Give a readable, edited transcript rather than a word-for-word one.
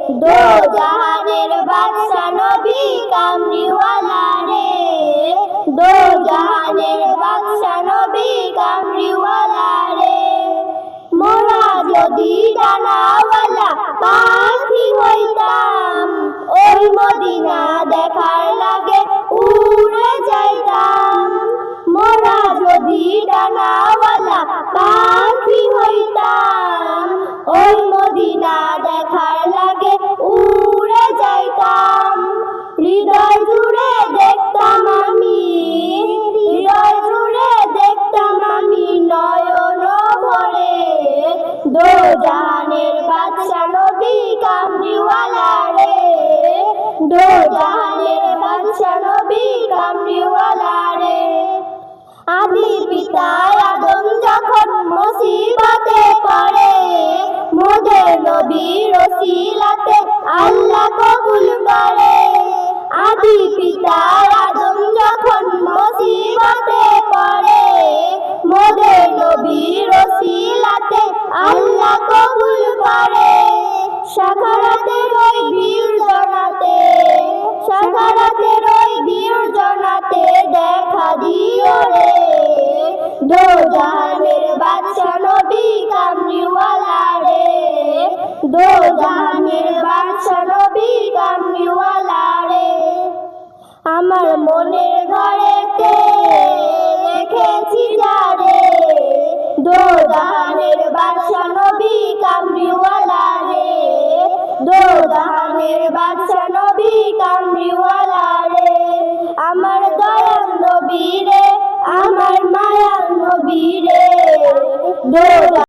দো জাহানের বাদশা নবী কামলিওয়ালা রে, দো জাহানের বাদশা নবী কামলিওয়ালা রে। মোরা যদি ডানাওয়ালা পাখি হইতাম, ওই মদিনা দেখার লাগে উড়ে যাইতাম। মোরা যদি ডানাওয়ালা পাখি হইতাম, ওই মদিনা দেখার লাগে উড়ে যাইতাম। হৃদয় জুড়ে দেখতাম আমি, হৃদয় জুড়ে দেখতাম আমি নয়ন ভরে, দো জাহানের বাদশা নবী কামলিওয়ালা রে, দো জাহানের বাদশা নবী কামলিওয়ালা রে। আদি পিতা আদম যখন মুসিবতে পড়ে, মোদের নবীর ওসিলাতে আল্লাহ কবুল করে। আদি পিতা আদম যখন মুসিবতে পড়ে, মোদের নবীর ওসিলাতে আল্লাহ কবুল করে। সাকারাতের ওই বীর জনাতে, সাকারাতের ওই বীর জনাতে দেখা দিও রে, দো জাহানের বাদশা নবী কামলিওয়ালা রে, দো জাহানের বাদশা নবী কামলিওয়ালা রে। আমার মনের ঘরেতে রেখেছি যারে, দো জাহানের বাদশা নবী কামলিওয়ালা রে, দো জাহানের বাদশা নবী কামলিওয়ালা রে।